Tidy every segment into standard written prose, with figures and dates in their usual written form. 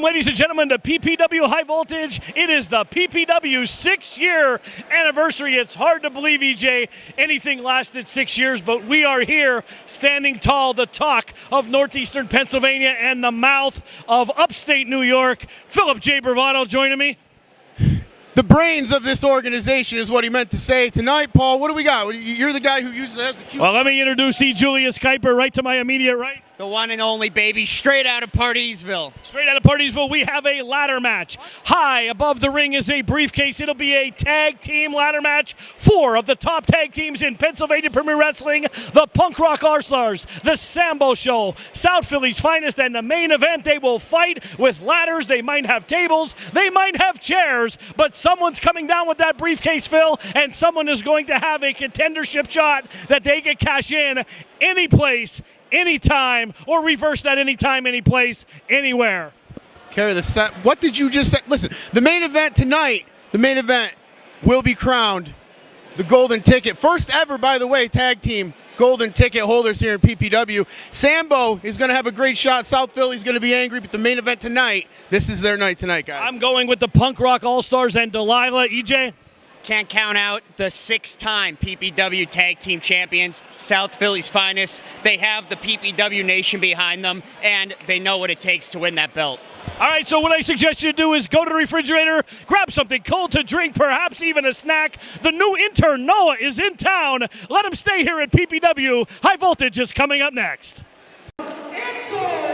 Welcome, ladies and gentlemen, to PPW High Voltage. It is the PPW 6-year anniversary. It's hard to believe, EJ, anything lasted 6 years, but we are here standing tall, the talk of northeastern Pennsylvania and the mouth of upstate New York. Philip J. Bravado joining me. The brains of this organization is what he meant to say. Tonight, Paul, what do we got? You're the guy who usually has the cue. Well, let me introduce E. Julius Kuiper right to my immediate right. The one and only, baby, straight out of Partysville. Straight out of Partysville, we have a ladder match. High above the ring is a briefcase. It'll be a tag team ladder match. 4 of the top tag teams in Pennsylvania Premier Wrestling, the Punk Rock All-Stars, the Sambo Show, South Philly's finest, and the main event. They will fight with ladders. They might have tables. They might have chairs, but someone's coming down with that briefcase, Phil, and someone is going to have a contendership shot that they can cash in any place, anytime, or reverse that anytime, any place, anywhere. Carry the set. What did you just say? Listen, the main event tonight, will be crowned the golden ticket. First ever, by the way, tag team golden ticket holders here in PPW. Sambo is going to have a great shot. South Philly's going to be angry, but the main event tonight, this is their night tonight, guys. I'm going with the Punk Rock All-Stars and Delilah. EJ? Can't count out the 6-time PPW Tag Team Champions, South Philly's finest. They have the PPW Nation behind them, and they know what it takes to win that belt. All right, so what I suggest you do is go to the refrigerator, grab something cold to drink, perhaps even a snack. The new intern, Noah, is in town. Let him stay here at PPW. High Voltage is coming up next. Enzo!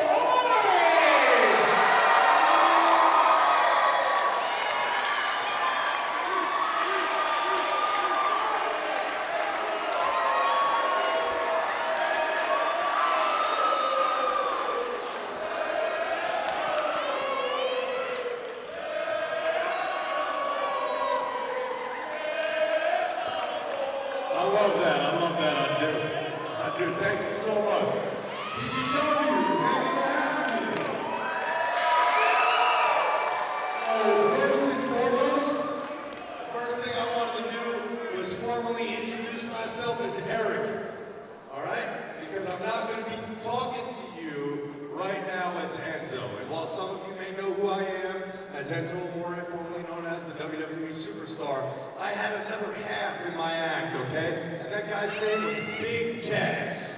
I do. Thank you so much. PPW, thank you for having me. First and foremost, the first thing I wanted to do was formally introduce myself as Eric. All right? Because I'm not going to be talking to you right now as Enzo. And while some of you may know who I am as Enzo Amore, formerly known as the WWE Superstar, I had another half in my act, okay? And that guy's name was Big Cass.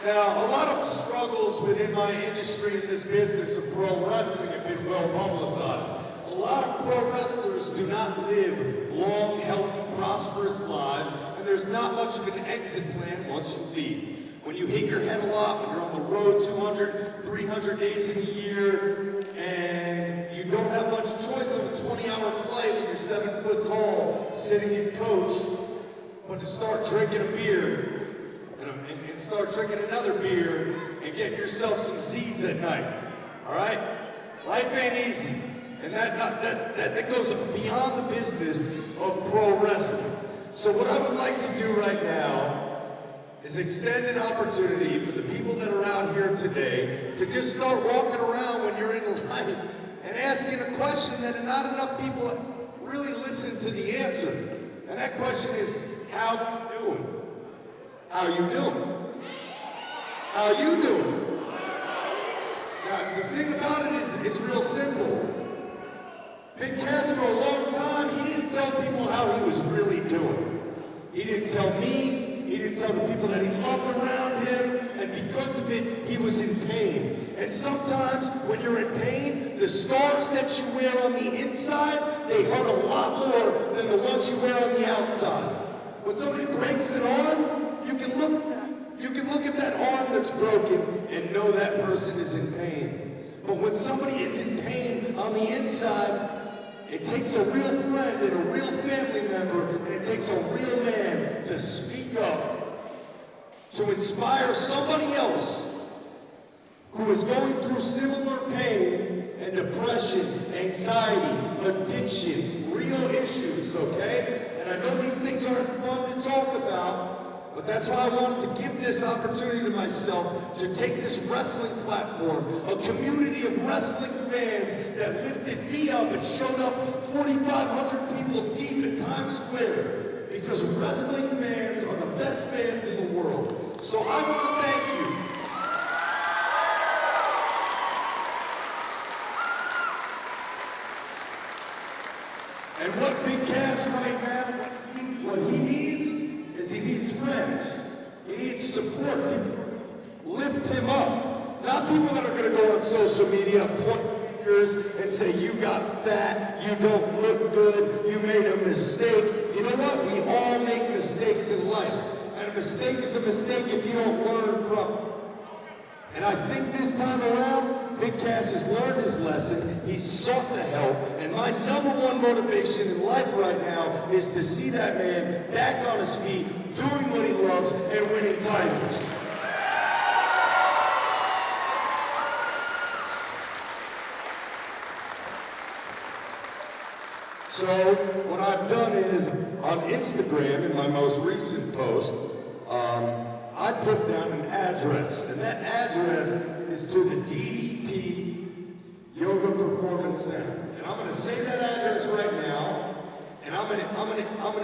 Now, a lot of struggles within my industry in this business of pro wrestling have been well publicized. A lot of pro wrestlers do not live long, healthy, prosperous lives, and there's not much of an exit plan once you leave. When you hit your head a lot, when you're on the road 200, 300 days in a year, and you don't have much choice of a 20-hour flight when you're 7 foot tall, sitting in coach, but to start drinking a beer, and start drinking another beer, and get yourself some Z's at night, all right? Life ain't easy, and that goes beyond the business of pro wrestling. So what I would like to do right now is extend an opportunity for the people that are out here today to just start walking around when you're in life and asking a question that not enough people really listen to the answer. And that question is, how you doing? How you doing? How you doing? Now, the thing about it is, it's real simple. Big Cass, for a long time, he didn't tell people how he was really doing. He didn't tell me, he didn't tell the people that he loved around him, and because of it, he was in pain. And sometimes, when you're in pain, the scars that you wear on the inside, they hurt a lot more than the ones you wear on the outside. When somebody breaks an arm, you can look at that arm that's broken and know that person is in pain. But when somebody is in pain on the inside, it takes a real friend and a real family member, and it takes a real man to speak up, to inspire somebody else who is going through similar pain and depression, anxiety, addiction, real issues, okay? And I know these things aren't fun to talk about, but that's why I wanted to give this opportunity to myself to take this wrestling platform, a community of wrestling fans that lifted me up and showed up 4,500 people deep in Times Square, because wrestling fans are the best fans in the world. So I want to thank you. And what Big Cass right now, what he needs is he needs friends. He needs support. People lift him up. Not people that are going to go on social media, point fingers and say, you got fat, you don't look good, you made a mistake. You know what? We all make mistakes in life. And a mistake is a mistake if you don't learn from it. And I think this time around, Big Cass has learned his lesson. He's sought the help. And my number one motivation in life right now is to see that man back on his feet, doing what he loves, and winning titles. So what I've done is, on Instagram, in my most recent post, I put down an address, and that address is to the DDP Yoga Performance Center. And I'm gonna say that address right now, and I'm gonna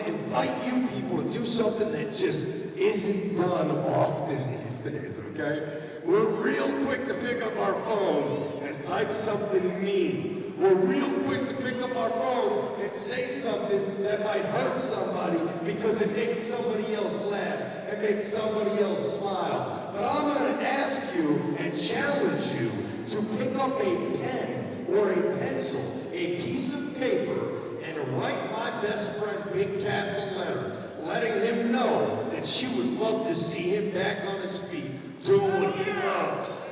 invite you people to do something that just isn't done often these days, okay? We're real quick to pick up our phones and type something mean. We're real quick to pick up our phones and say something that might hurt somebody because it makes somebody else laugh and makes somebody else smile. But I'm going to ask you and challenge you to pick up a pen or a pencil, a piece of paper, and write my best friend Big Cass a letter, letting him know that she would love to see him back on his feet doing what he loves.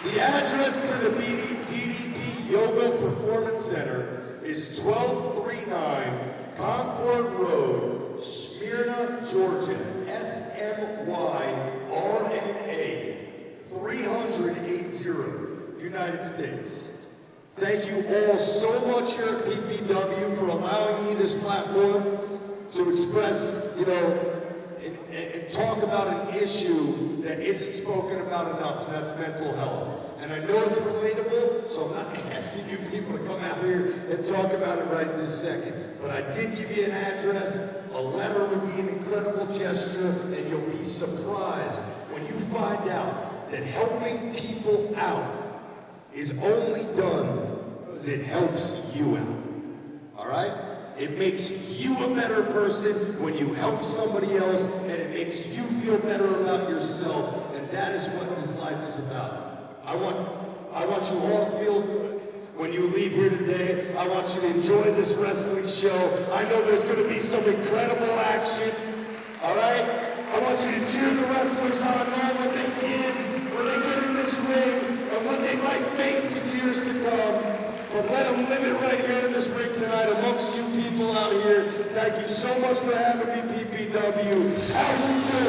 The address to the DDP Yoga Performance Center is 1239 Concord Road, Smyrna, Georgia, SMYRNA 30080, United States. Thank you all so much here at PPW for allowing me this platform to express, and talk about an issue that isn't spoken about enough, and that's mental health. And I know it's relatable, so I'm not asking you people to come out here and talk about it right this second. But I did give you an address. A letter would be an incredible gesture, and you'll be surprised when you find out that helping people out is only done because it helps you out. All right? It makes you a better person when you help somebody else, and it makes you feel better about yourself, and that is what this life is about. I want you all to feel good when you leave here today. I want you to enjoy this wrestling show. I know there's going to be some incredible action, all right? I want you to cheer the wrestlers on, know what they did when they get in this ring, and what they might face in years to come. But let them live it right here in this ring tonight amongst you people out here. Thank you so much for having me, PPW. How you do?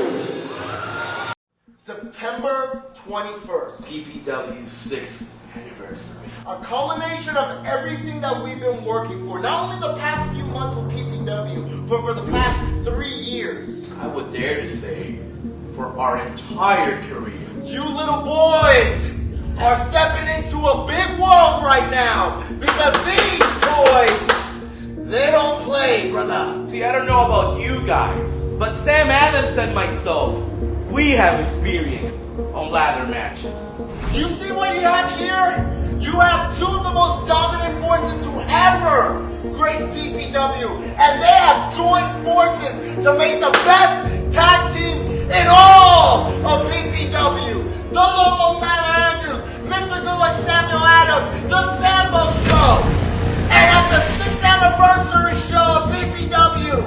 September 21st. PPW's 6th anniversary. A culmination of everything that we've been working for. Not only the past few months with PPW, but for the past 3 years. I would dare to say, for our entire career. You little boys are stepping into a big world right now, because these toys, they don't play, brother. See, I don't know about you guys, but Sam Adams and myself, we have experience on ladder matches. You see what you have here? You have two of the most dominant forces to ever grace PPW, and they have joined forces to make the best tag team in all of PPW. The local Silent Andrews, Mr. Good Like Samuel Adams, the Sambo Show. And at the 6th anniversary show of PPW,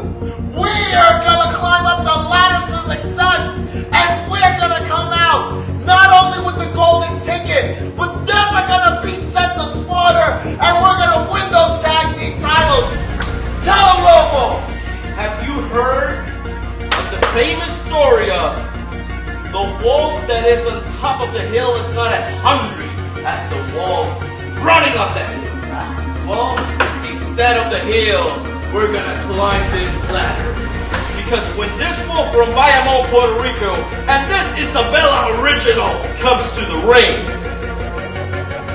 we are gonna climb up the ladder to success, and we're gonna come out not only with the golden ticket, but then we're gonna beat Seth the Slaughter, and we're gonna win those tag team titles. Tell them, Lobo! Have you heard of the famous story of the wolf that is on top of the hill is not as hungry as the wolf running up that hill? Well, instead of the hill, we're gonna climb this ladder. Because when this wolf from Bayamon, Puerto Rico, and this Isabella original comes to the ring,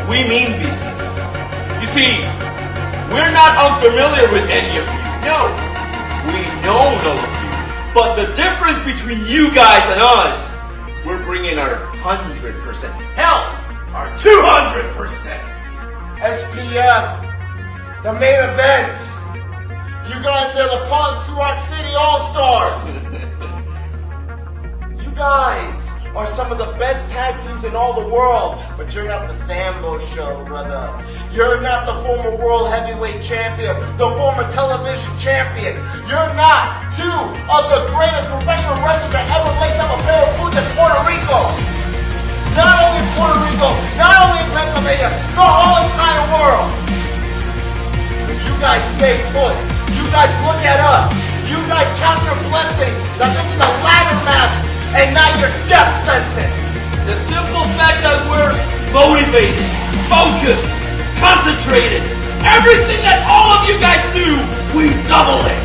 we mean business. You see, we're not unfamiliar with any of you. No, We know no of you. But the difference between you guys and us, we're bringing our 100%. Hell, our 200%. SPF, the main event. You guys, they're the Punk Rock City All-Stars. You guys are some of the best tag teams in all the world, but you're not the Sambo Show, brother. You're not the former world heavyweight champion, the former television champion. You're not two of the greatest professional wrestlers that ever laced up a pair of boots in Puerto Rico. Not only in Puerto Rico, not only in Pennsylvania, the whole entire world. If you guys stay put, you guys look at us, you guys count your blessings that this is a ladder match and not your death sentence. The simple fact that we're motivated, focused, concentrated, everything that all of you guys do, we double it.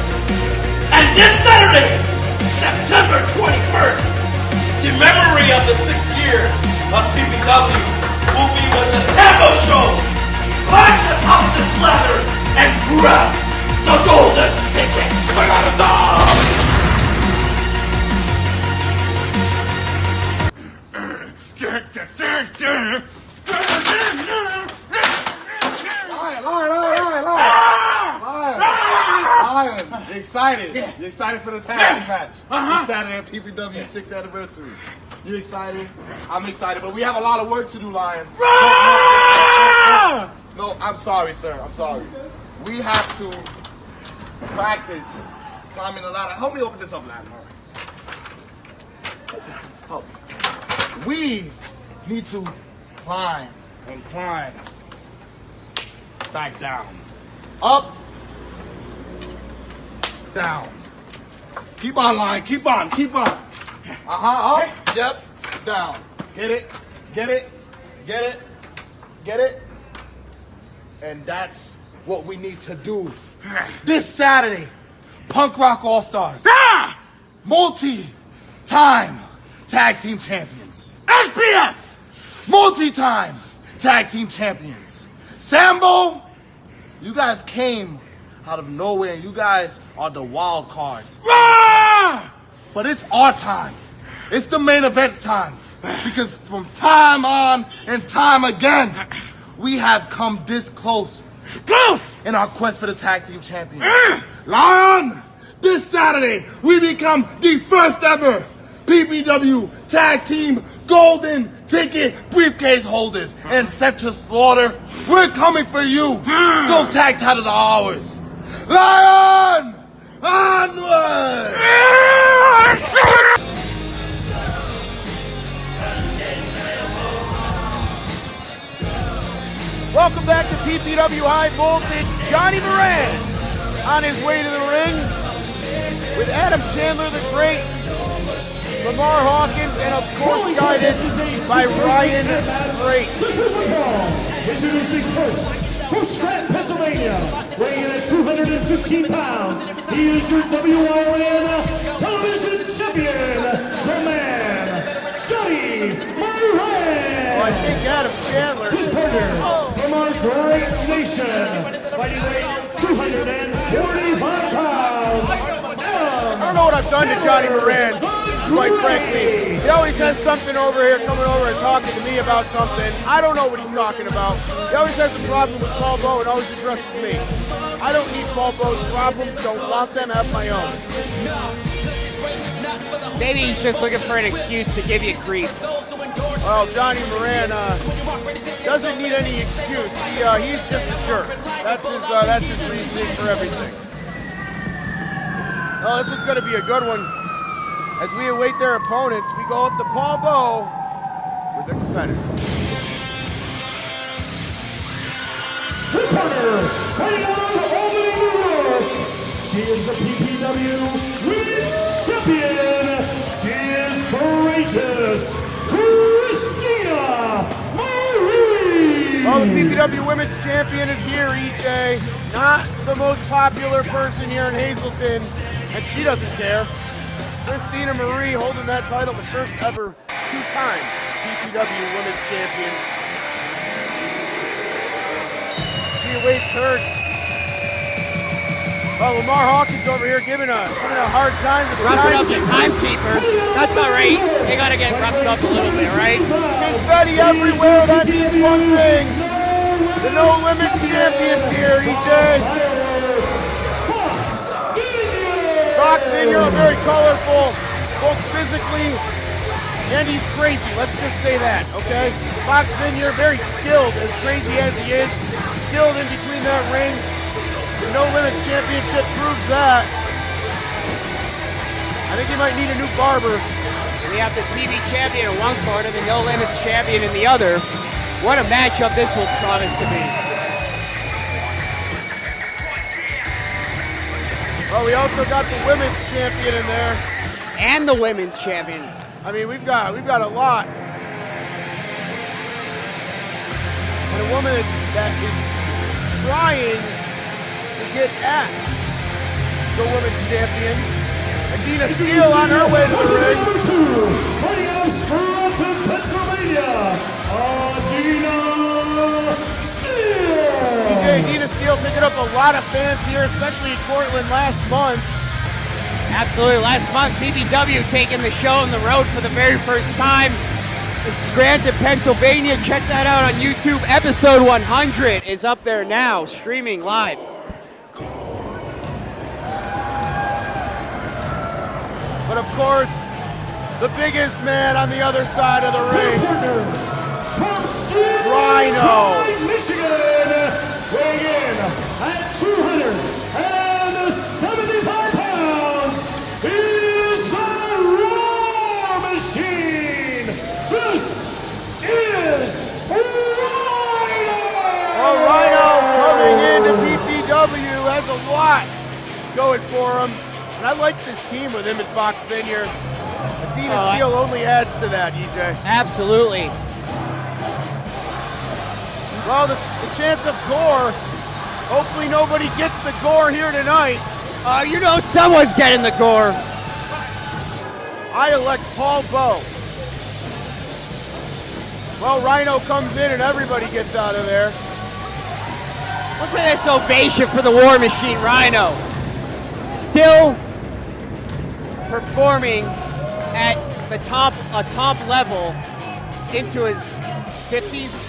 And this Saturday, September 21st, in memory of the 6th year of PPW, will be when the Sambo Show climbs the top of this ladder and grab the golden ticket. Lion, you excited? You excited for the tag team match? This Saturday at PPW 6th anniversary. You excited? I'm excited, but we have a lot of work to do, Lion. No, I'm sorry, sir. I'm sorry. We have to practice climbing the ladder. Help me open this up, Lion. Help. We need to climb and climb. Back down. Up. Down. Keep on, Lion. Keep on. Keep on. Up. Yep. Down. Get it. Get it. Get it. Get it. And that's what we need to do. This Saturday, Punk Rock All-Stars. Multi-time Tag Team Champions. SPF! Multi-time Tag Team Champions. Sambo, you guys came out of nowhere. You guys are the wild cards. But it's our time. It's the main event's time. Because from time on and time again, we have come this close in our quest for the Tag Team Champions. Lion, this Saturday, we become the first ever PPW Tag Team Golden Ticket Briefcase holders. And set to slaughter, we're coming for you. Those tag titles are ours. Lion! Onward! Welcome back to PPW High Voltage. Johnny Moran on his way to the ring with Adam Chandler the Great, Lamar Hawkins, and of course guided by Ryan Great. Introducing first, from Scranton, Pennsylvania, weighing in at 215 pounds, he is your WYLN Television Champion, the man, Johnny Moran. Well, I think Adam Chandler. His partner from our great nation, fighting weight 245 pounds. I don't know what I've done to Johnny Moran, quite frankly. He always has something over here, coming over and talking to me about something. I don't know what he's talking about. He always has a problem with Paul Bow and always addresses me. I don't need Paul Bow's problems, don't let them have my own. Maybe he's just looking for an excuse to give you grief. Well, Johnny Moran doesn't need any excuse. He's just a jerk. That's his reasoning for everything. Oh, this is going to be a good one. As we await their opponents, we go up to Paul Bow with the competitor. Her partner, fighting out of Albany, New York. She is the PPW Women's Champion. She is courageous, Christina Marie. Well, the PPW Women's Champion is here, EJ. Not the most popular person here in Hazleton, and she doesn't care. Christina Marie holding that title, the first ever two-time PPW Women's Champion. She awaits her Oh, Lamar Hawkins over here giving a hard time to the Roughing up the timekeeper. That's all right. They got to get roughed up a little bit, right? Confetti everywhere. That means one thing. The No Limits Champion here, EJ. Foxx Vinyer, very colorful, both physically and he's crazy. Let's just say that, okay? Foxx Vinyer, very skilled, as crazy as he is. Skilled in between that ring. The No Limits Championship proves that. I think he might need a new barber. We have the TV champion in one corner, the No Limits champion in the other. What a matchup this will promise to be. Oh, we also got the women's champion in there. And the women's champion. I mean, we've got a lot. And a woman that is trying to get at the women's champion. Adena Steele on her way to the ring. Fighting out of Scranton, Pennsylvania, Adena Steele. Adena Steele picking up a lot of fans here, especially in Portland last month. Absolutely. Last month, PPW taking the show on the road for the very first time in Scranton, Pennsylvania. Check that out on YouTube. Episode 100 is up there now, streaming live. But of course, the biggest man on the other side of the ring, Rhyno. Michigan, weighing in at 275 pounds, is the War Machine. This is Rhyno. Well, Rhyno coming into PPW has a lot going for him. And I like this team with him and Foxx Vinyer. Adena Steele only adds to that, EJ. Absolutely. Well, the chance of gore. Hopefully nobody gets the gore here tonight. You know someone's getting the gore. I elect Paul Bow. Well, Rhyno comes in and everybody gets out of there. Let's say this ovation for the War Machine, Rhyno. Still performing at the top level into his 50s.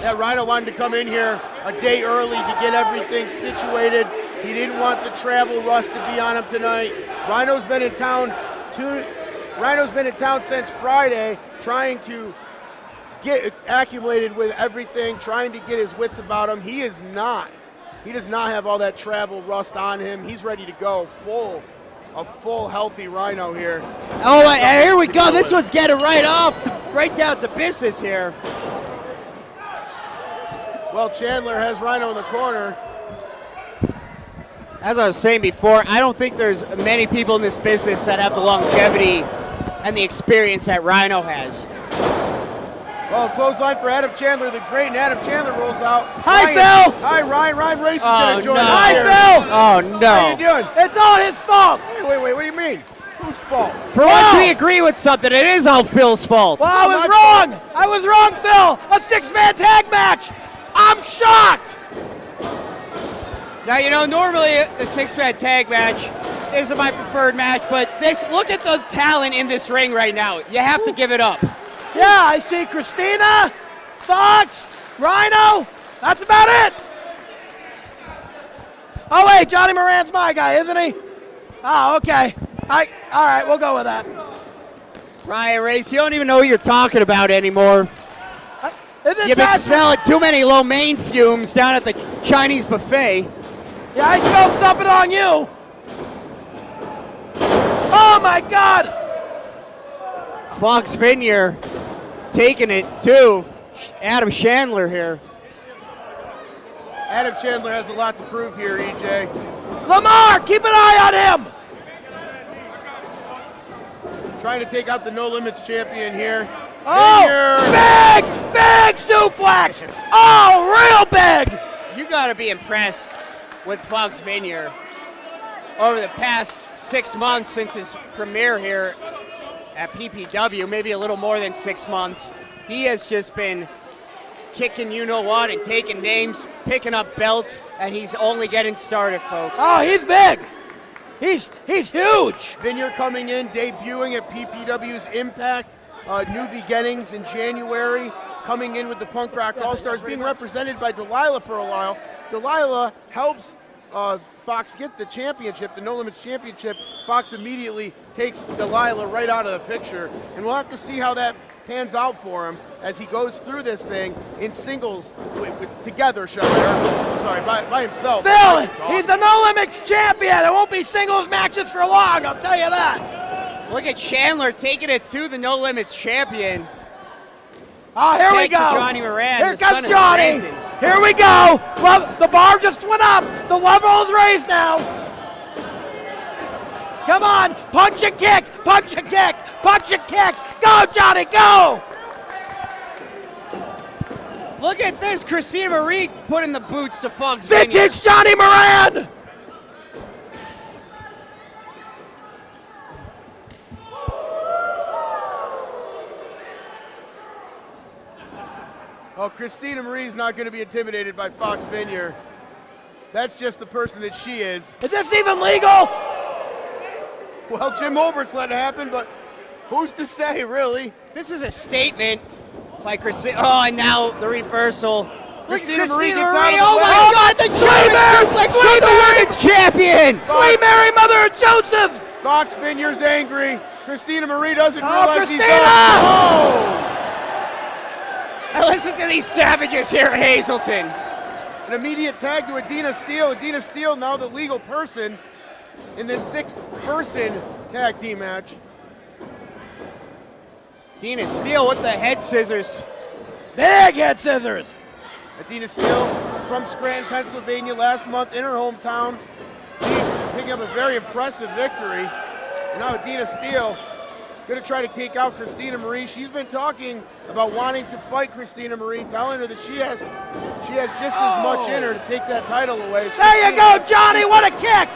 Yeah, Rhyno wanted to come in here a day early to get everything situated. He didn't want the travel rush to be on him tonight. Rhyno's been in town since Friday, trying to get accumulated with everything, trying to get his wits about him. He does not have all that travel rust on him. He's ready to go a full healthy Rhyno here. Oh, here we go. This one's getting right down to business here. Well, Chandler has Rhyno in the corner. As I was saying before, I don't think there's many people in this business that have the longevity and the experience that Rhyno has. Well, clothesline for Adam Chandler, the great, and Adam Chandler rolls out. Hi, Ryan, Phil! Hi, Ryan. Ryan Race is going to join us Hi, here. Phil! Oh, no. How you doing? It's all his fault. Wait, what do you mean? Whose fault? For once we agree with something, it is all Phil's fault. Well, I was wrong. I was wrong, Phil. A six-man tag match. I'm shocked. Now, you know, normally the six-man tag match isn't my preferred match, but look at the talent in this ring right now. You have to give it up. Yeah, I see Christina, Foxx, Rhyno. That's about it. Oh, wait, Johnny Moran's my guy, isn't he? Oh, okay. All right, we'll go with that. Ryan Race, you don't even know what you're talking about anymore. You've been smelling too many lo mein fumes down at the Chinese buffet. Yeah, I smell something on you. Oh, my God. Foxx Vinyer taking it to Adam Chandler here. Adam Chandler has a lot to prove here, EJ. Lamar, keep an eye on him. Trying to take out the No Limits champion here. Oh, Vinyer. big suplex. Oh, real big. You got to be impressed with Foxx Vinyer over the past 6 months since his premiere here at PPW, maybe a little more than 6 months. He has just been kicking you-know-what and taking names, picking up belts, and he's only getting started, folks. Oh, he's big. He's huge. Vinyer coming in, debuting at PPW's Impact, New Beginnings in January, coming in with the Punk Rock All-Stars, being represented by Delilah for a while. Delilah helps Foxx get the championship, the No Limits Championship. Foxx immediately takes Delilah right out of the picture, and we'll have to see how that pans out for him as he goes through this thing in singles together, by himself. Phil, he's the No Limits champion. There won't be singles matches for long, I'll tell you that. Look at Chandler taking it to the No Limits champion. Oh, here we go. Johnny Moran, Here the comes Son of Johnny. Scranton. Here we go. Well, the bar just went up. The level is raised now. Come on. Punch and kick. Punch and kick. Punch and kick. Go, Johnny, go. Look at this. Christina Marie putting the boots to Foxx Vinyer. Vintage Johnny Moran. Oh, Christina Marie's not going to be intimidated by Foxx Vinyer. That's just the person that she is. Is this even legal? Well, Jim Olbert's let it happen, but who's to say, really? This is a statement by Christina. Oh, and now the reversal. Look at Christina Marie. Oh my God, the German suplex for the Women's Champion. Sweet Mary, Mother of Joseph. Foxx Vinyer's angry. Christina Marie doesn't realize he's Christina! Oh! Now listen to these savages here at Hazleton. An immediate tag to Adena Steele. Adena Steele now the legal person in this 6-person tag team match. Adena Steele with the head scissors. Big head scissors. Adena Steele from Scranton, Pennsylvania last month in her hometown, picking up a very impressive victory. And now Adena Steele going to try to take out Christina Marie. She's been talking about wanting to fight Christina Marie, telling her that she has just as much in her to take that title away. There you go, Johnny. What a kick.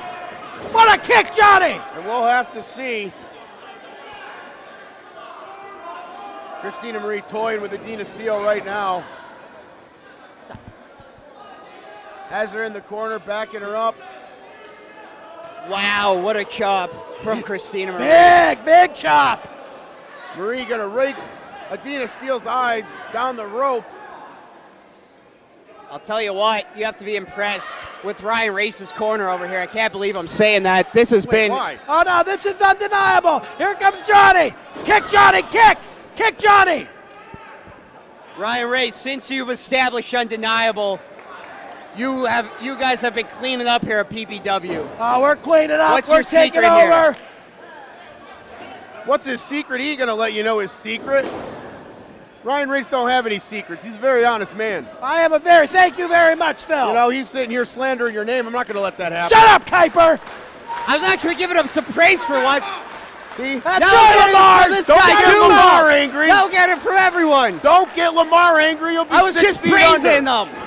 What a kick, Johnny. And we'll have to see. Christina Marie toying with Adena Steele right now. Has her in the corner, backing her up. Wow, what a chop from Christina Marie. Big chop. Marie gonna rake Adena Steele's eyes down the rope. I'll tell you what, you have to be impressed with Ryan Race's corner over here. I can't believe I'm saying that. This has been... Why? Oh, no, this is undeniable. Here comes Johnny. Kick, Johnny, kick. Kick, Johnny. Ryan Race, since you've established undeniable, you guys have been cleaning up here at PPW. Oh, we're cleaning up. What's we're your taking secret over. here? What's his secret? He ain't gonna let you know his secret. Ryan Race don't have any secrets. He's a very honest man. I am thank you very much, Phil. You know, he's sitting here slandering your name. I'm not gonna let that happen. Shut up, Kuiper. I was actually giving him some praise for once. See? That's Don't right, get it Lamar. for this Don't guy get too. Lamar angry. Don't get it from everyone. Don't get Lamar angry. You'll be I was 6 just feet praising under. them.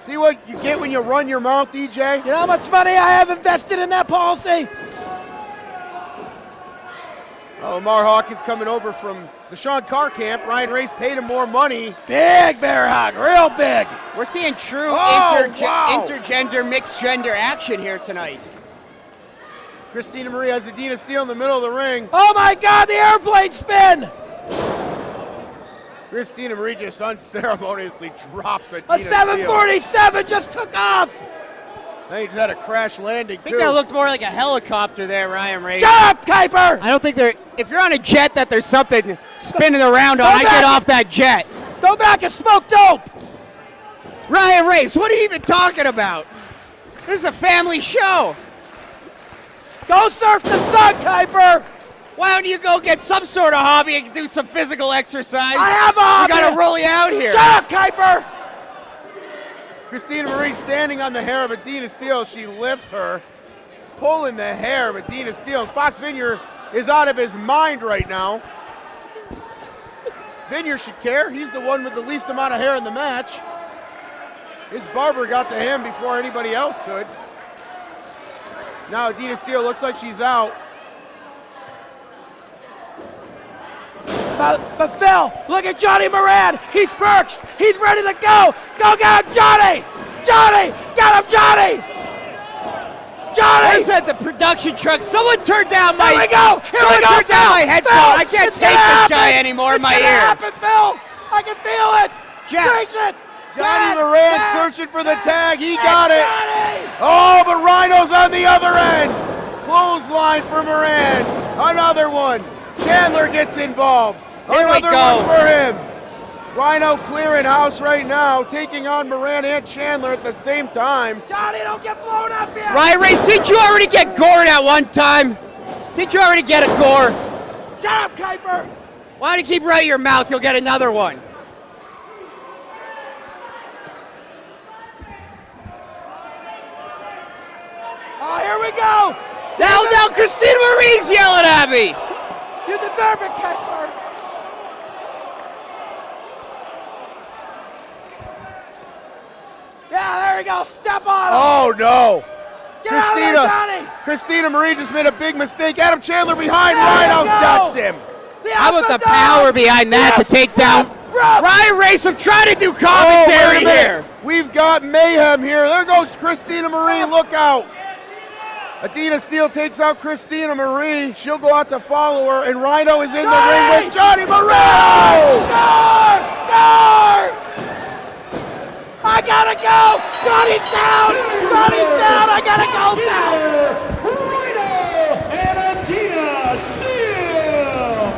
See what you get when you run your mouth, DJ? You know how much money I have invested in that policy? Lamar Hawkins coming over from the Sean Carr camp. Ryan Race paid him more money. Big bear hug, real big. We're seeing true wow. intergender, mixed gender action here tonight. Christina Marie has Adena Steele in the middle of the ring. Oh my God, the airplane spin. Christina Marie just unceremoniously drops Adena A 747 just took off. They just had a crash landing, I think that looked more like a helicopter there, Ryan Race. Shut up, Kuiper. I don't think if you're on a jet that there's something spinning around on, I get off that jet. Go back and smoke dope. Ryan Race, what are you even talking about? This is a family show. Go surf the sun, Kuiper. Why don't you go get some sort of hobby and do some physical exercise? I have a hobby. We gotta roll you out here. Shut up, Kuiper. Christina Marie standing on the hair of Adena Steele. She lifts her, pulling the hair of Adena Steele. And Foxx Vinyer is out of his mind right now. Vinyer should care. He's the one with the least amount of hair in the match. His barber got to him before anybody else could. Now Adena Steele looks like she's out. But Phil, look at Johnny Moran. He's perched. He's ready to go. Go get him, Johnny! Johnny! Get him, Johnny! Johnny! I said the production truck. Someone turned down my. Here we go! Here we go, turned down my headphone. I can't take this guy anymore in my ear. ear. It's gonna happen, Phil! I can feel it! Jeff. Drink it! Johnny Tag, Moran tag, searching for the tag. He tag, got it. Johnny! Oh, but Rhyno's on the other end. Clothesline for Moran. Another one. Chandler gets involved. Here we Another go. one for him. Rhyno clearing house right now, taking on Moran and Chandler at the same time. Johnny, don't get blown up here! Ryan Race, did you already get gored at one time? Did you already get a gore? Shut up, Kuiper! Why don't you keep right your mouth? You'll get another one. Oh, here we go! Now, Christina Marie's yelling at me. You deserve it, Kuiper! Yeah, there we go. Step on him. Oh, no. Get out of there, Johnny. Christina Marie just made a big mistake. Adam Chandler behind. There we Rhyno go. ducks him. How about the power behind that to take down Ryan Race? I'm trying to do commentary here. We've got mayhem here. There goes Christina Marie. Look out. Adena Steele takes out Christina Marie. She'll go out to follow her, and Rhyno is in the ring with Johnny Moran. I gotta go! Johnny's down! Johnny's down! I gotta go down! Rhyno and Adena Steele.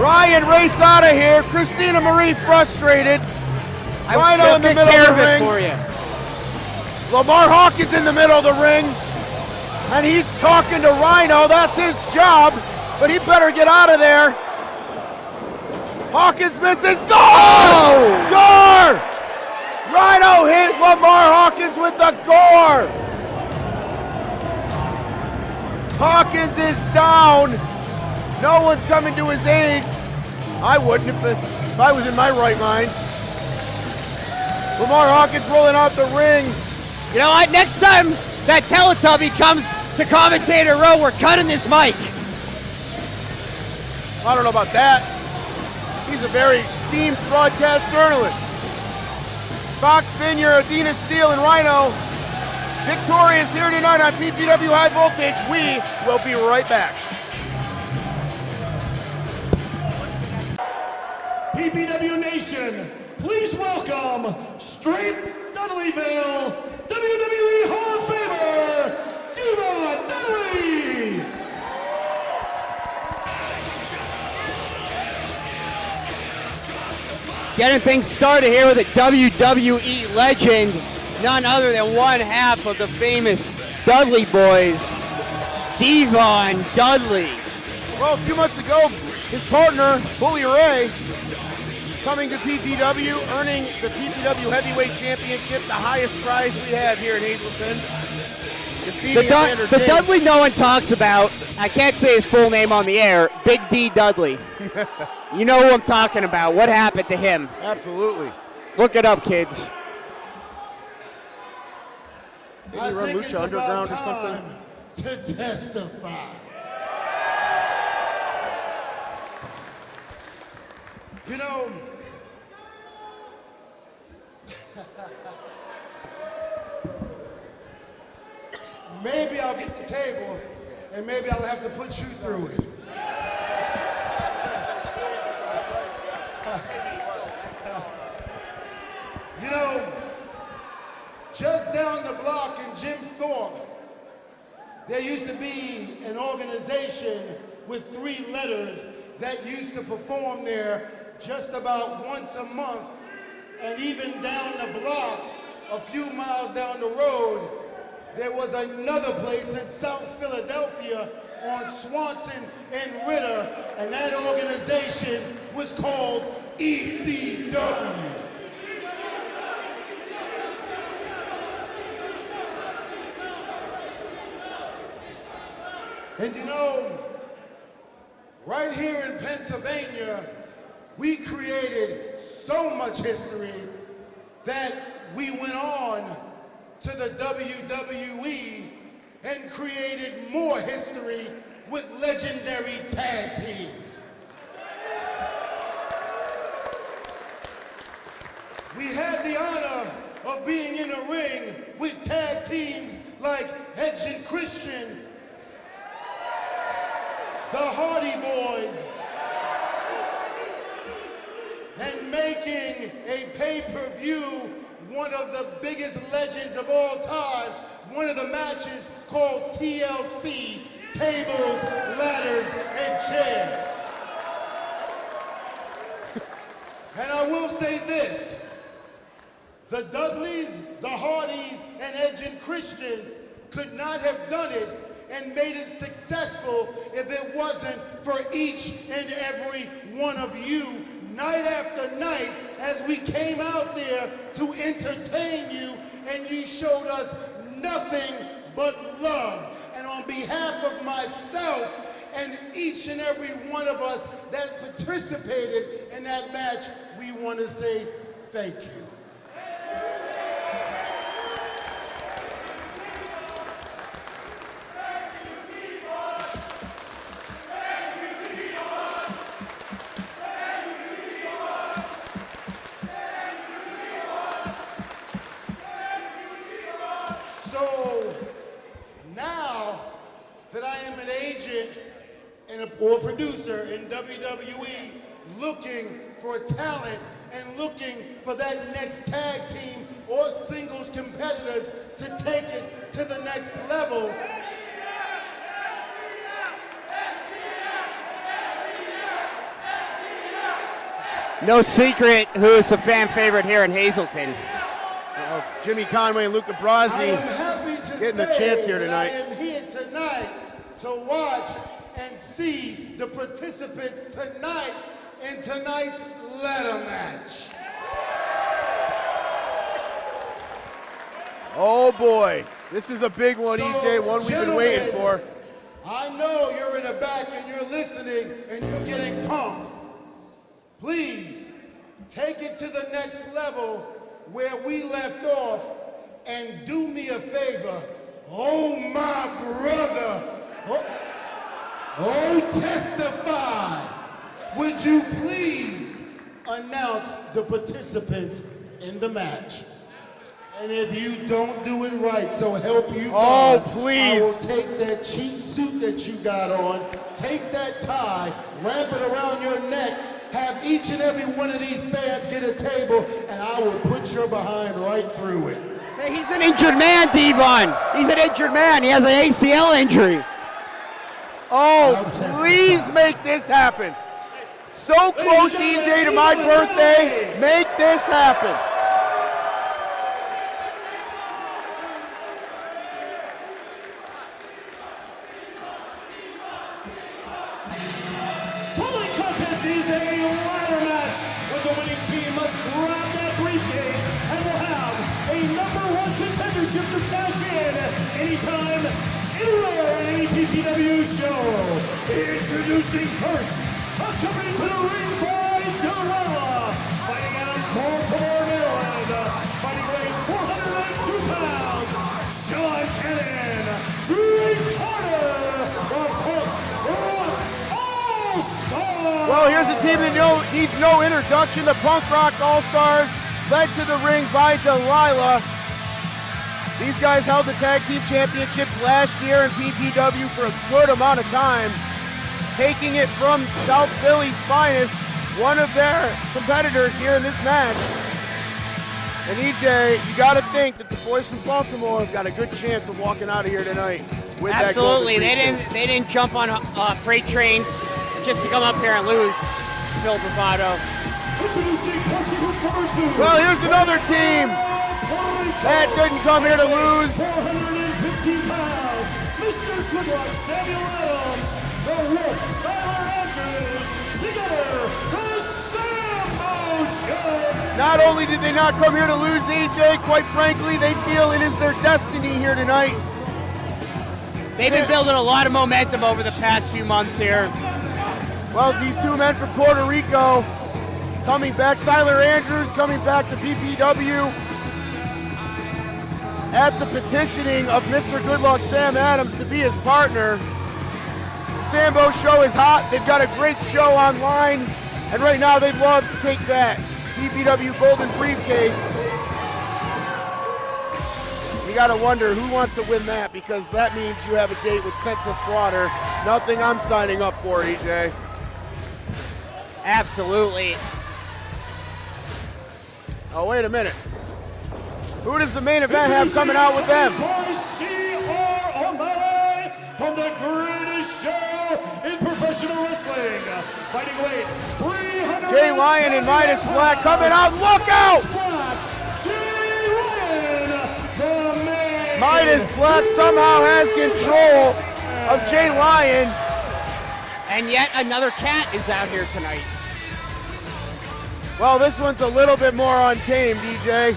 Ryan race out of here. Christina Marie frustrated. Rhyno in the middle of the ring. For you. Lamar Hawkins in the middle of the ring. And he's talking to Rhyno. That's his job. But he better get out of there. Hawkins misses. Gore! Oh! Gore! Rhyno hit Lamar Hawkins with the gore. Hawkins is down. No one's coming to his aid. I wouldn't if I was in my right mind. Lamar Hawkins rolling out the ring. You know what? Next time that Teletubby comes to commentator row, we're cutting this mic. I don't know about that. He's a very esteemed broadcast journalist. Foxx Vinyer, Adena Steele, and Rhyno victorious here tonight on PPW High Voltage. We will be right back. PPW Nation, please welcome straight Dudleyville WWE Hall of Famer, Dudley. Getting things started here with a WWE legend, none other than one half of the famous Dudley Boyz, Devon Dudley. Well, a few months ago, his partner, Bully Ray, coming to PPW, earning the PPW Heavyweight Championship, the highest prize we have here in Hazleton. The Dudley no one talks about, I can't say his full name on the air, Big D Dudley. You know who I'm talking about. What happened to him? Absolutely. Look it up, kids. Did he run Lucha Underground or something? To testify. You know, maybe I'll get the table, and maybe I'll have to put you through it. You know, just down the block in Jim Thorpe, there used to be an organization with 3 letters that used to perform there just about once a month, and even down the block, a few miles down the road, there was another place in South Philadelphia on Swanson and Ritter, and that organization was called ECW. And you know, right here in Pennsylvania, we created so much history that we went on to the WWE and created more history with legendary tag teams. We had the honor of being in a ring with tag teams like Edge and Christian, the Hardy Boys, and making a pay-per-view one of the biggest legends of all time, one of the matches called TLC, Tables, Ladders, and Chairs. And I will say this, the Dudleys, the Hardys, and Edge and Christian could not have done it and made it successful if it wasn't for each and every one of you, night after night, as we came out there to entertain you, and you showed us nothing but love. And on behalf of myself and each and every one of us that participated in that match, we want to say thank you. So now that I am an agent or producer in WWE, looking for talent and looking for that next tag team or singles competitors to take it to the next level, No secret who's a fan favorite here in Hazleton. Jimmy Conway and Luca Brasi I am happy to getting a say chance here that tonight. I am here tonight to watch and see the participants tonight in tonight's ladder match. Oh boy, this is a big one, EJ, one we've been waiting for. I know you're in the back and you're listening and you're getting pumped. Please take it to the next level where we left off and do me a favor. Oh my brother, oh testify. Would you please announce the participants in the match? And if you don't do it right, so help you God, please. I will take that cheap suit that you got on, take that tie, wrap it around your neck, have each and every one of these fans get a table, and I will put your behind right through it. Hey, he's an injured man, Devon. He's an injured man. He has an ACL injury. Oh, please make this happen. So close, EJ, to my birthday. Make this happen. Following contest is a ladder match where the winning team must grab that briefcase and will have a #1 contendership to cash in anytime, anywhere, in any PPW show. Introducing first, accompanied to the ring by Dorella, fighting out of Baltimore, Maryland, fighting weight 402 pounds, Sean Cannon, Drew Carter, from Foxx Well, here's a team that needs no introduction. The Punk Rock All-Stars, led to the ring by Delilah. These guys held the Tag Team Championships last year in PPW for a good amount of time, taking it from South Philly's finest, one of their competitors here in this match. And EJ, you got to think that the boys from Baltimore have got a good chance of walking out of here tonight with Absolutely, that golden they didn't jump on freight trains just to come up here and lose. Phil Bravado. Well, here's another team that didn't come here to lose. 415 pounds, Mr. Goodluck, Samuel Adams, the Wolf, Tyler Andrews, together, the Sambo Show. Not only did they not come here to lose, EJ, quite frankly, they feel it is their destiny here tonight. They've been building a lot of momentum over the past few months here. Well, these two men from Puerto Rico coming back, Tyler Andrews coming back to PPW at the petitioning of Mr. Goodluck Sam Adams to be his partner. The Sambo Show is hot. They've got a great show online, and right now they'd love to take that PPW golden briefcase. You gotta wonder who wants to win that, because that means you have a date with Sent to Slaughter. Nothing I'm signing up for, EJ. Absolutely. Oh, wait a minute. Who does the main event have coming out with them? From the greatest show in professional wrestling, fighting weight 300. Jay Lion and Midas Black coming out. Look out! Jay Lion, the man. Midas Black somehow has control of Jay Lion. And yet another cat is out here tonight. Well, this one's a little bit more untamed, DJ.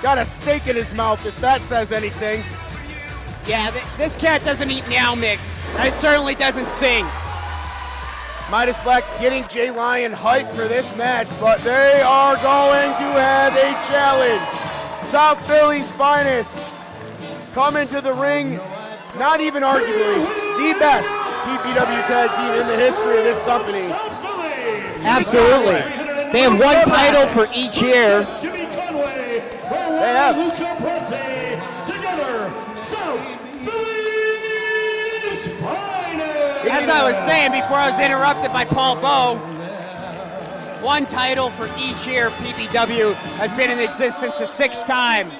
Got a steak in his mouth, if that says anything. Yeah, this cat doesn't eat meow mix. It certainly doesn't sing. Midas Black getting Jay Lion hyped for this match, but they are going to have a challenge. South Philly's finest coming to the ring, not even arguably the best PPW tag team in the history of this company. Absolutely. They have one title for each year. They have. As I was saying before I was interrupted by Paul Bowe, one title for each year PPW has been in existence, a six-time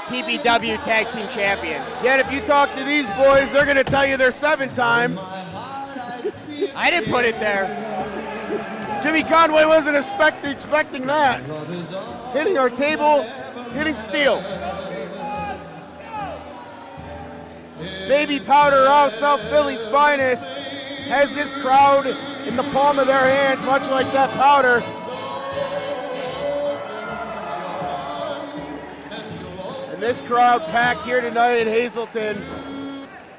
PPW Tag Team Champions. Yet if you talk to these boys, they're going to tell you they're seven-time. I didn't put it there. Jimmy Conway wasn't expecting that. Hitting our table, hitting steel. Baby Powder out, South Philly's finest, has this crowd in the palm of their hands, much like that powder. And this crowd packed here tonight in Hazleton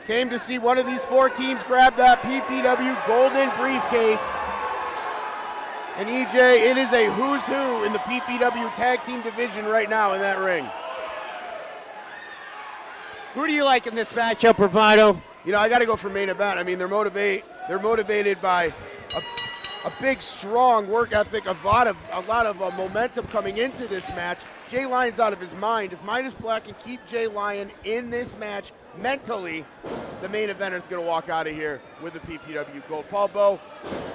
came to see one of these four teams grab that PPW golden briefcase. And EJ, it is a who's who in the PPW Tag Team division right now in that ring. Who do you like in this matchup, Rhyno? You know, I got to go for main event. I mean, they're motivated by a big, strong work ethic, a lot of momentum coming into this match. Jay Lion's out of his mind. If Midas Black can keep Jay Lion in this match mentally, the main eventer is going to walk out of here with the PPW gold. Paul Bowe,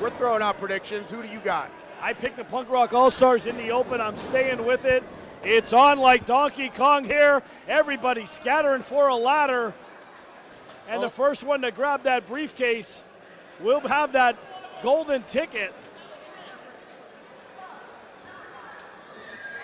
we're throwing out predictions. Who do you got? I picked the Punk Rock All-Stars in the open. I'm staying with it. It's on like Donkey Kong here. Everybody scattering for a ladder. And the first one to grab that briefcase will have that golden ticket.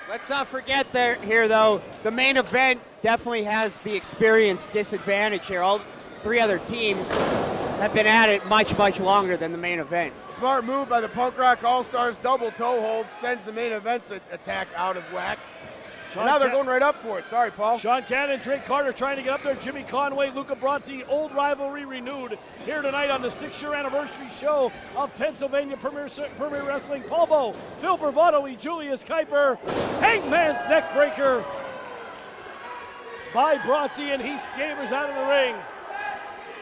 Let's not forget here, though, the main event definitely has the experience disadvantage here. All three other teams have been at it much, much longer than the main event. Smart move by the Punk Rock All-Stars. Double toe hold sends the main event's attack out of whack. And now they're going right up for it. Sorry, Paul. Sean Cannon, Drake Carter trying to get up there. Jimmy Conway, Luca Bronzi, old rivalry renewed here tonight on the 6-year anniversary show of Pennsylvania Premier Wrestling. Paul Bowe, Phil Bravado, E. Julius Kuiper, Hangman's neckbreaker by Bronzi, and he scampers out of the ring.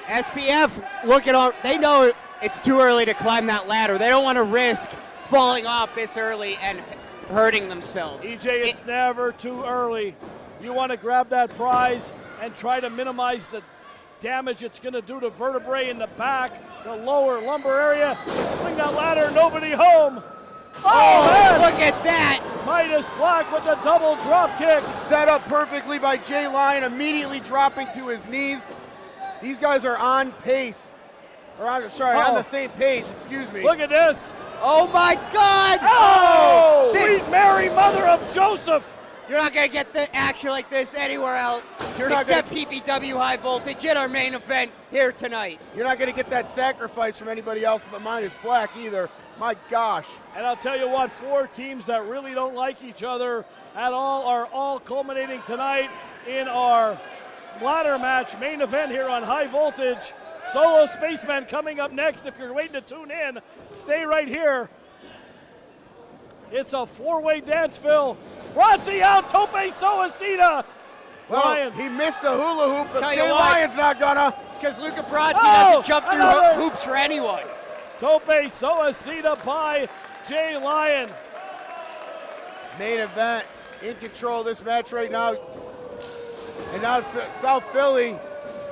SPF, they know it's too early to climb that ladder. They don't want to risk falling off this early and hurting themselves. EJ, it's never too early. You want to grab that prize and try to minimize the damage it's going to do to vertebrae in the back, the lower lumbar area. Swing that ladder, nobody home. Oh, man. Look at that. Midas Black with the double drop kick. Set up perfectly by Jay Lion, immediately dropping to his knees. These guys are on pace. On the same page, excuse me. Look at this. Oh my God! Oh! Sweet Mary, mother of Joseph! You're not gonna get the action like this anywhere else, except PPW High Voltage in our main event here tonight. You're not gonna get that sacrifice from anybody else but Midas Black either. My gosh. And I'll tell you what, four teams that really don't like each other at all are all culminating tonight in our ladder match main event here on High Voltage. Solo Spaceman coming up next. If you're waiting to tune in, stay right here. It's a four-way dance, Phil. Bronzi out, Tope Suicida. Well, Lion. he missed the hula hoop, but Jay why. Lion's not gonna. It's because Luca Bronzi doesn't jump through hoops for anyone. Tope Suicida by Jay Lion. Main event in control of this match right now. And now South Philly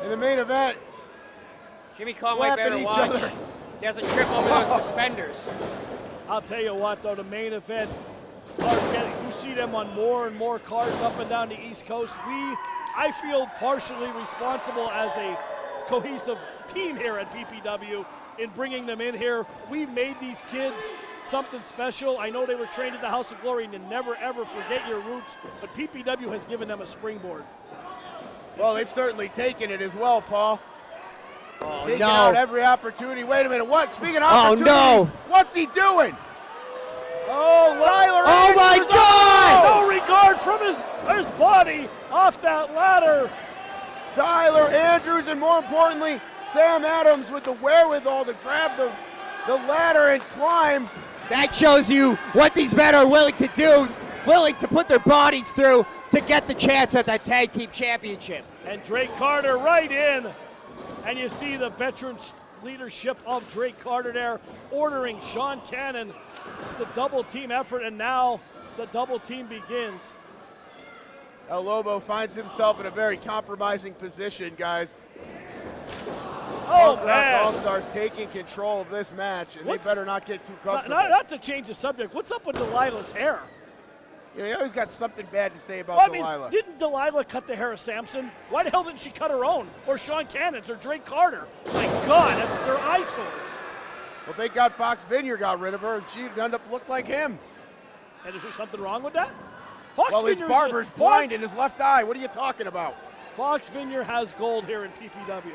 in the main event. Jimmy Conway better watch. He doesn't trip over those suspenders. I'll tell you what, though, the main event, you see them on more and more cards up and down the East Coast. I feel partially responsible as a cohesive team here at PPW in bringing them in here. We made these kids something special. I know they were trained at the House of Glory, and you never ever forget your roots, but PPW has given them a springboard. Well, they've certainly taken it as well, Paul. Oh, Taking no. out every opportunity. Wait a minute, what? Speaking of opportunity, no. What's he doing? Oh, Siler oh my God! No regard from his body off that ladder. Siler Andrews, and more importantly, Sam Adams with the wherewithal to grab the ladder and climb. That shows you what these men are willing to do, willing to put their bodies through to get the chance at that tag team championship. And Drake Carter right in. And you see the veteran leadership of Drake Carter there, ordering Sean Cannon to the double team effort, and now the double team begins. El Lobo finds himself in a very compromising position, guys. Oh, man. All-Stars taking control of this match, and they better not get too comfortable. Not to change the subject, what's up with Delilah's hair? You know, he always got something bad to say about Delilah. Didn't Delilah cut the hair of Samson? Why the hell didn't she cut her own? Or Sean Cannon's or Drake Carter? My God, they're eyesores. Well, thank God Foxx Vinyer got rid of her, and she'd end up look like him. And is there something wrong with that? Foxx Well, his Vinyer's barber's blind in his left eye. What are you talking about? Foxx Vinyer has gold here in PPW.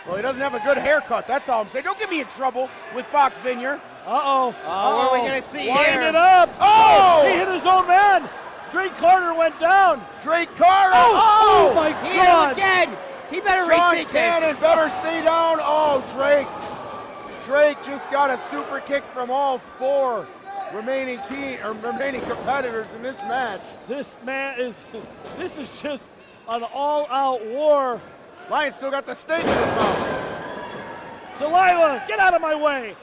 Well, he doesn't have a good haircut. That's all I'm saying. Don't get me in trouble with Foxx Vinyer. Uh-oh. What are we going to see Wind here? it up. Oh! He hit his own man. Drake Carter went down. Drake Carter. Oh my He God. hit him again. He better Sean rethink Cannon this. better stay down. Oh, Drake just got a super kick from all four remaining competitors in this match. This is just an all-out war. Lion still got the steak in his mouth. Delilah, get out of my way.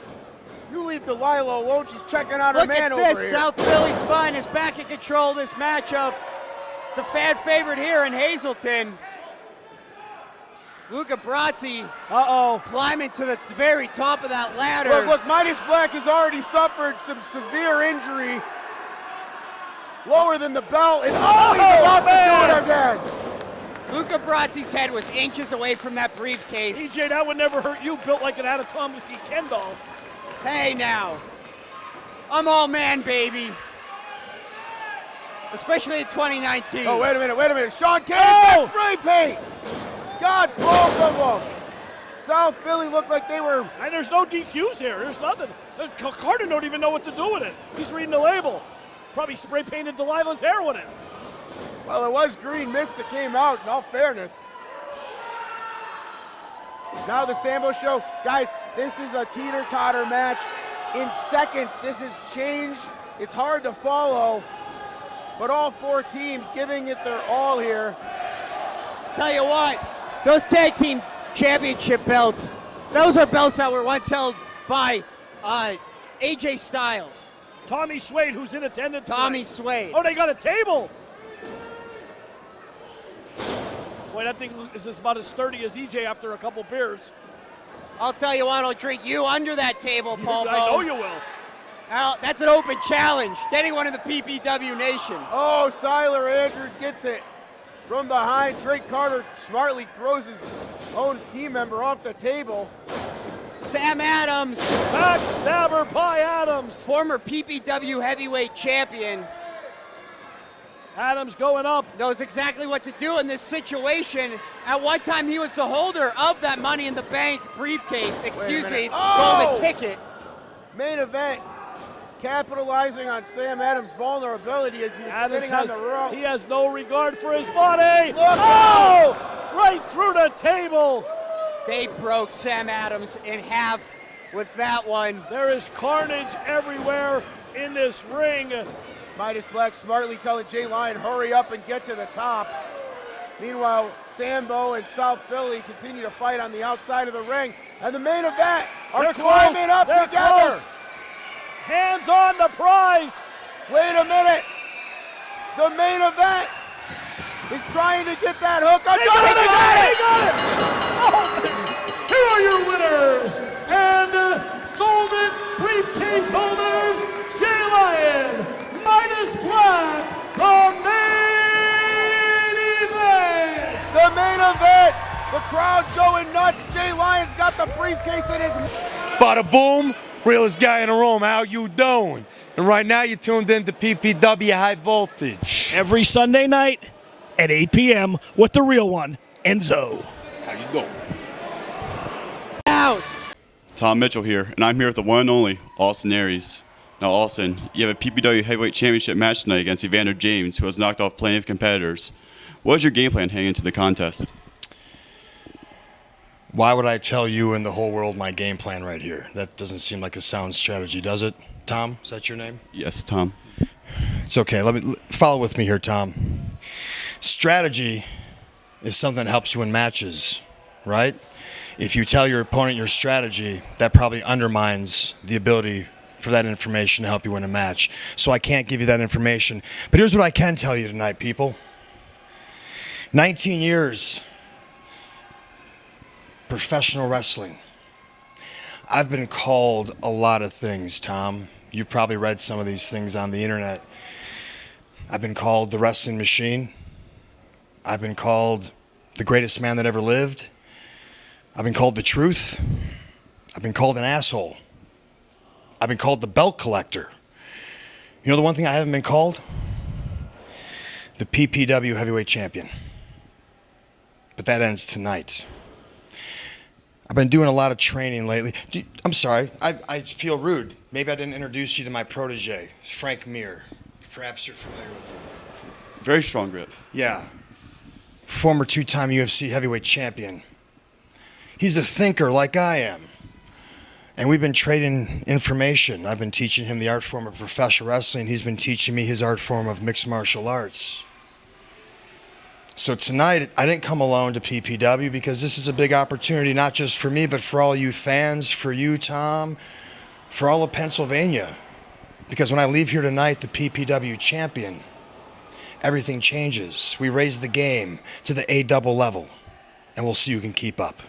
You leave Delilah alone. She's checking out her Look man at over this. here. South Philly's Fun is back in control of this matchup. The fan favorite here in Hazleton. Luca Brazzi climbing to the very top of that ladder. Look, Midas Black has already suffered some severe injury. Lower than the belt, and he's about to do it again. Luca Brazzi's head was inches away from that briefcase. EJ, that would never hurt you, built like an anatomically Ken doll. Hey now, I'm all man, baby. Especially in 2019. Oh, wait a minute. Sean Cannon, spray paint. God, both of them. South Philly looked like they were. And there's no DQs here. There's nothing. Carter don't even know what to do with it. He's reading the label. Probably spray painted Delilah's hair with it. Well, it was green mist that came out, in all fairness. Now the Sambo Show. Guys, this is a teeter-totter match. In seconds, this has changed. It's hard to follow, but all four teams giving it their all here. Tell you what, those tag team championship belts, those are belts that were once held by AJ Styles. Tommy Suede, who's in attendance Tommy tonight. Suede. Oh, they got a table. Boy, that thing is about as sturdy as EJ after a couple beers. I'll tell you what, I'll drink you under that table, Paul. I know you will. That's an open challenge to anyone in the PPW Nation. Oh, Siler Andrews gets it from behind. Drake Carter smartly throws his own team member off the table. Sam Adams. Backstabber by Adams. Former PPW heavyweight champion. Adams going up. Knows exactly what to do in this situation. At one time, he was the holder of that Money in the Bank briefcase. Excuse me, golden ticket. Main event, capitalizing on Sam Adams' vulnerability as he was sitting on the rope. He has no regard for his body. Look out! Right through the table. They broke Sam Adams in half with that one. There is carnage everywhere in this ring. Midas Black smartly telling Jay Lyon, hurry up and get to the top. Meanwhile, Sambo and South Philly continue to fight on the outside of the ring. And the main event are climbing up together. Close. Hands on the prize. Wait a minute. The main event. He's trying to get that hook on He Johnny. got it! Here are your winners and golden briefcase holders, Jay Lion, Midas Black, the main event! The main event. The crowd's going nuts. Jay Lyon's got the briefcase in his. Bada boom, realest guy in the room. How you doing? And right now you're tuned in to PPW High Voltage. Every Sunday night at 8 p.m. with the real one, Enzo. How you doing? Out. Tom Mitchell here, and I'm here with the one and only Austin Aries. Now, Austin, you have a PPW Heavyweight Championship match tonight against Evander James, who has knocked off plenty of competitors. What is your game plan heading into the contest? Why would I tell you and the whole world my game plan right here? That doesn't seem like a sound strategy, does it? Tom, is that your name? Yes, Tom. It's okay. Let me follow with me here, Tom. Strategy is something that helps you in matches, right? If you tell your opponent your strategy, that probably undermines the ability for that information to help you win a match. So I can't give you that information. But here's what I can tell you tonight, people. 19 years professional wrestling. I've been called a lot of things, Tom. You probably read some of these things on the internet. I've been called the wrestling machine. I've been called the greatest man that ever lived. I've been called the truth. I've been called an asshole. I've been called the belt collector. You know the one thing I haven't been called? The PPW Heavyweight Champion. But that ends tonight. I've been doing a lot of training lately. I'm sorry, I feel rude. Maybe I didn't introduce you to my protege, Frank Mir. Perhaps you're familiar with him. Very strong grip. Yeah. Former two-time UFC heavyweight champion. He's a thinker like I am. And we've been trading information. I've been teaching him the art form of professional wrestling. He's been teaching me his art form of mixed martial arts. So tonight, I didn't come alone to PPW because this is a big opportunity, not just for me, but for all you fans, for you, Tom, for all of Pennsylvania. Because when I leave here tonight, the PPW champion, everything changes. We raise the game to the A double level, and we'll see who can keep up.